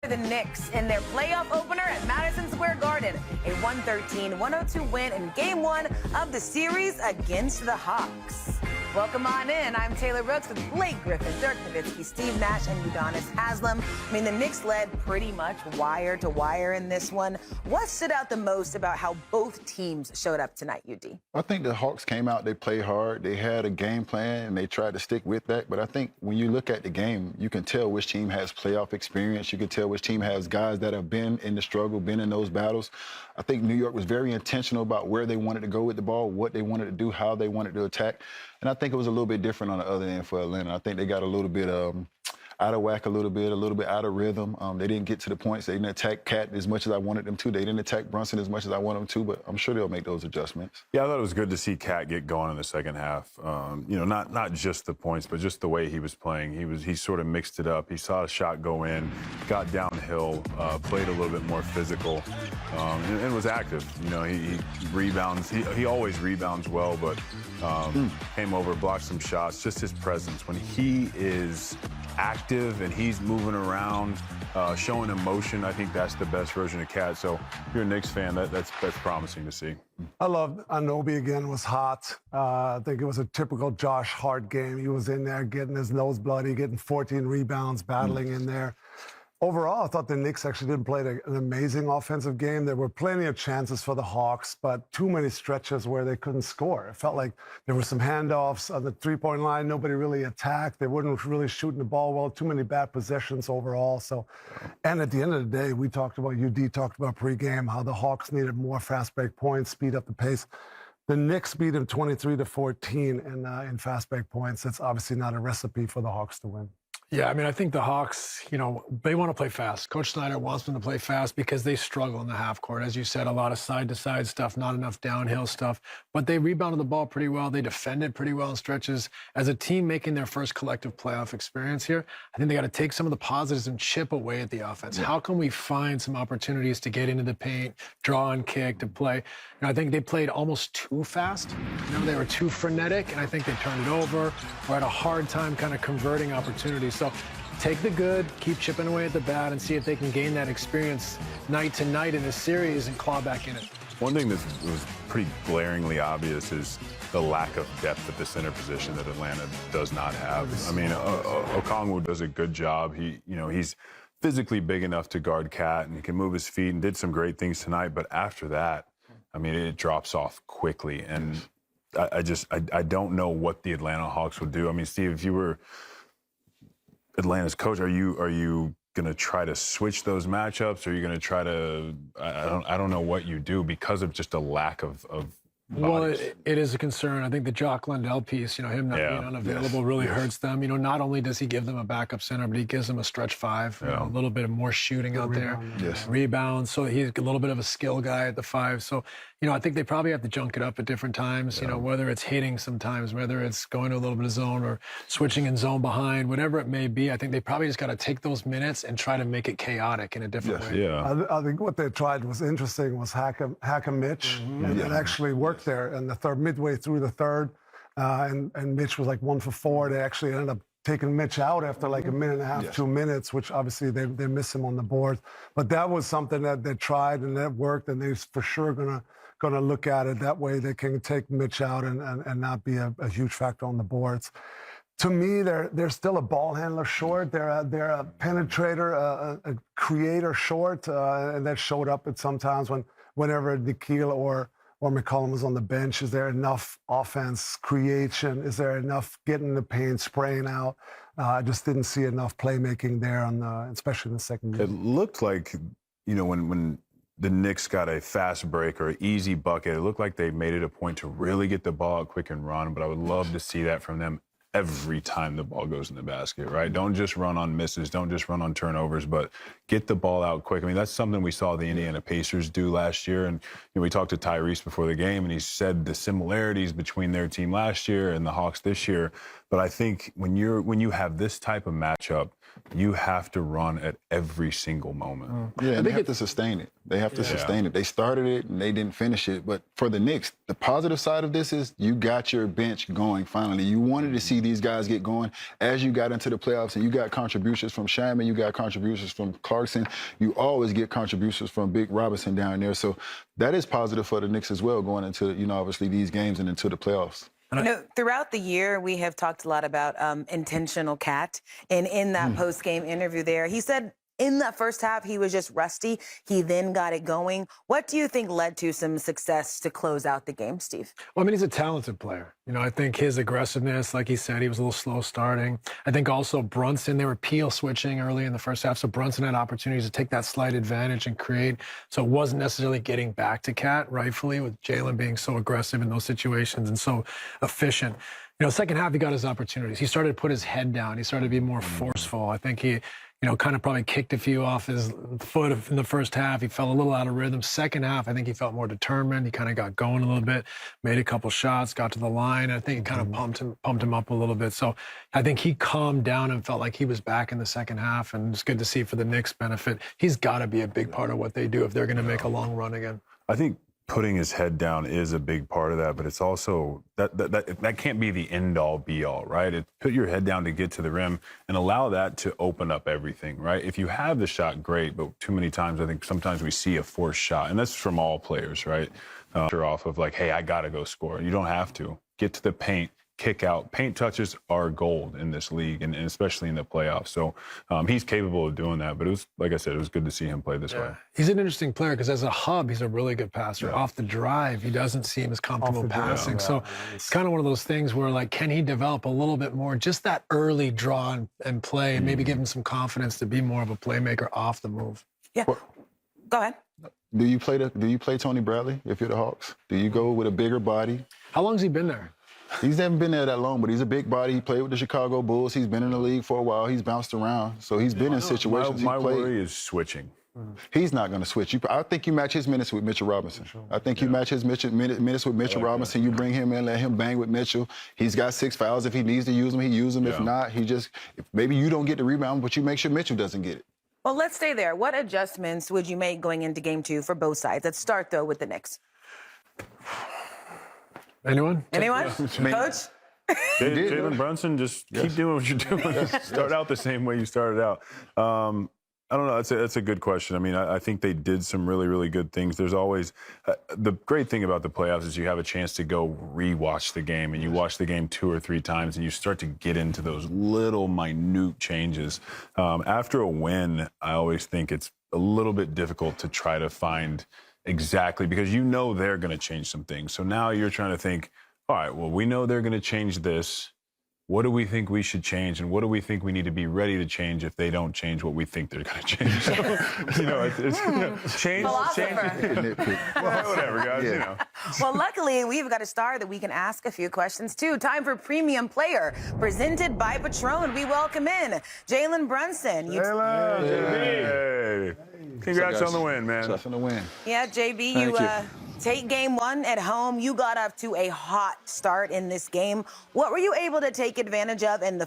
The Knicks in their playoff opener at Madison Square Garden, a 113-102 win in Game 1 of the series against the Hawks. Welcome on in. I'm Taylor Brooks with Blake Griffin, Dirk Nowitzki, Steve Nash, and Udonis Haslem. I mean, the Knicks led pretty much wire to wire in this one. What stood out the most about how both teams showed up tonight, UD? I think the Hawks came out, they played hard, they had a game plan, and they tried to stick with that. But I think when you look at the game, you can tell which team has playoff experience. You can tell which team has guys that have been in the struggle, been in those battles. I think New York was very intentional about where they wanted to go with the ball, what they wanted to do, how they wanted to attack. And I think it was a little bit different on the other end for Atlanta. I think they got a little bit out of whack a little bit out of rhythm. They didn't get to the points. They didn't attack Cat as much as I wanted them to. They didn't attack Brunson as much as I wanted them to, but I'm sure they'll make those adjustments. Yeah, I thought it was good to see Cat get going in the second half. You know, not just the points, but just the way he was playing. He sort of mixed it up. He saw a shot go in, got downhill, played a little bit more physical, and was active. You know, he rebounds. He always rebounds well, but came over, blocked some shots. Just his presence when he is active and he's moving around, showing emotion. I think that's the best version of Cat. So if you're a Knicks fan, that's promising to see. I loved Anunoby again, was hot. I think it was a typical Josh Hart game. He was in there getting his nose bloody, getting 14 rebounds, battling in there. Overall, I thought the Knicks actually didn't play an amazing offensive game. There were plenty of chances for the Hawks, but too many stretches where they couldn't score. It felt like there were some handoffs on the three-point line. Nobody really attacked. They weren't really shooting the ball well. Too many bad possessions overall. So, and at the end of the day, UD talked about pregame, how the Hawks needed more fast break points, speed up the pace. The Knicks beat them 23-14 in fast break points. That's obviously not a recipe for the Hawks to win. Yeah, I mean, I think the Hawks, you know, they want to play fast. Coach Snyder wants them to play fast because they struggle in the half court. As you said, a lot of side-to-side stuff, not enough downhill stuff. But they rebounded the ball pretty well. They defended pretty well in stretches. As a team making their first collective playoff experience here, I think they got to take some of the positives and chip away at the offense. Yeah. How can we find some opportunities to get into the paint, draw and kick, to play? You know, I think they played almost too fast. You know, they were too frenetic, and I think they turned it over or had a hard time kind of converting opportunities. So take the good, keep chipping away at the bad, and see if they can gain that experience night to night in this series and claw back in it. One thing that was pretty glaringly obvious is the lack of depth at the center position that Atlanta does not have. I mean, Okongwu does a good job. He's physically big enough to guard Cat, and he can move his feet and did some great things tonight. But after that, I mean, it drops off quickly. And I don't know what the Atlanta Hawks would do. I mean, Steve, if you were Atlanta's coach, are you going to try to switch those matchups? Or are you going to try to, I don't know what you do because of just a lack of well, it is a concern. I think the Jock Lundell piece, you know, him not being unavailable really hurts them. You know, not only does he give them a backup center, but he gives them a stretch five, you know, a little bit of more shooting out there. Rebounds. So he's a little bit of a skill guy at the five. So, you know, I think they probably have to junk it up at different times, you know, whether it's hitting sometimes, whether it's going to a little bit of zone or switching in zone behind, whatever it may be. I think they probably just got to take those minutes and try to make it chaotic in a different way. Yeah. I think what they tried was interesting was hack a Mitch, and it actually worked there in the third, midway through the third, and Mitch was like 1 for 4. They actually ended up taking Mitch out after like a minute and a half, 2 minutes, which obviously they miss him on the board. But that was something that they tried and that worked, and they're for sure gonna look at it that way. They can take Mitch out and not be a huge factor on the boards. To me, they're still a ball handler short. They're a penetrator, a creator short, and that showed up at sometimes whenever Nikhil or McCollum was on the bench. Is there enough offense creation? Is there enough getting in the paint, spraying out? I just didn't see enough playmaking there, especially in the second game. It looked like, you know, when the Knicks got a fast break or an easy bucket, it looked like they made it a point to really get the ball out quick and run, but I would love to see that from them every time the ball goes in the basket, right? Don't just run on misses. Don't just run on turnovers, but get the ball out quick. I mean, that's something we saw the Indiana Pacers do last year. And you know, we talked to Tyrese before the game, and he said the similarities between their team last year and the Hawks this year. But I think when you have this type of matchup, you have to run at every single moment. Yeah, and they have to sustain it. They have to sustain it. They started it and they didn't finish it. But for the Knicks, the positive side of this is you got your bench going finally. You wanted to see these guys get going as you got into the playoffs, and you got contributions from Shaman, you got contributions from Clarkson. You always get contributions from Big Robinson down there. So that is positive for the Knicks as well going into, obviously these games and into the playoffs. Throughout the year, we have talked a lot about intentional cat. And in that post-game interview there, he said in that first half, he was just rusty. He then got it going. What do you think led to some success to close out the game, Steve? Well, I mean, he's a talented player. I think his aggressiveness, like he said, he was a little slow starting. I think also Brunson, they were peel switching early in the first half, so Brunson had opportunities to take that slight advantage and create. So it wasn't necessarily getting back to Cat, rightfully, with Jalen being so aggressive in those situations and so efficient. Second half, he got his opportunities. He started to put his head down. He started to be more forceful. I think he kind of probably kicked a few off his foot in the first half. He fell a little out of rhythm. Second half, I think he felt more determined. He kind of got going a little bit, made a couple shots, got to the line. I think it kind of pumped him up a little bit. So I think he calmed down and felt like he was back in the second half. And it's good to see for the Knicks' benefit. He's got to be a big part of what they do if they're going to make a long run again. I think putting his head down is a big part of that, but it's also that can't be the end all be all, right? Put your head down to get to the rim and allow that to open up everything, right? If you have the shot, great, but too many times I think sometimes we see a forced shot, and that's from all players, right? Off of like, hey, I gotta go score. You don't have to. Get to the paint, kick out. Paint touches are gold in this league, and especially in the playoffs. So he's capable of doing that. But it was, like I said, it was good to see him play this way. He's an interesting player because as a hub, he's a really good passer. Off the drive, he doesn't seem as comfortable passing. So it's kind of one of those things where, like, can he develop a little bit more, just that early draw and play, and maybe give him some confidence to be more of a playmaker off the move? Yeah. Go ahead. Do you play Tony Bradley if you're the Hawks? Do you go with a bigger body? How long's he been there? He's never been there that long, but he's a big body. He played with the Chicago Bulls. He's been in the league for a while. He's bounced around. So he's been in situations. My worry is switching. He's not going to switch. I think you match his minutes with Mitchell Robinson. I think you match his minutes with Mitchell Robinson. You bring him in, let him bang with Mitchell. He's got 6 fouls. If he needs to use them, he uses them. If not, maybe you don't get the rebound, but you make sure Mitchell doesn't get it. Well, let's stay there. What adjustments would you make going into game 2 for both sides? Let's start, though, with the Knicks. Anyone? Coach? Jalen Brunson, just keep doing what you're doing. Start out the same way you started out. I don't know. That's a good question. I mean, I think they did some really, really good things. There's always the great thing about the playoffs is you have a chance to go rewatch the game, and you watch the game 2 or 3 times, and you start to get into those little minute changes. After a win, I always think it's a little bit difficult to try to find exactly, because you know they're going to change some things. So now you're trying to think, all right, well, we know they're going to change this. What do we think we should change, and what do we think we need to be ready to change if they don't change what we think they're going to change? Change. Well, whatever, guys. Well, luckily, we've got a star that we can ask a few questions to. Time for Premium Player, presented by Patron. We welcome in Jalen Brunson. Hey. Congrats on the win, man. Congrats on the win. Yeah, JB, you take game 1 at home. You got up to a hot start in this game. What were you able to take advantage of in the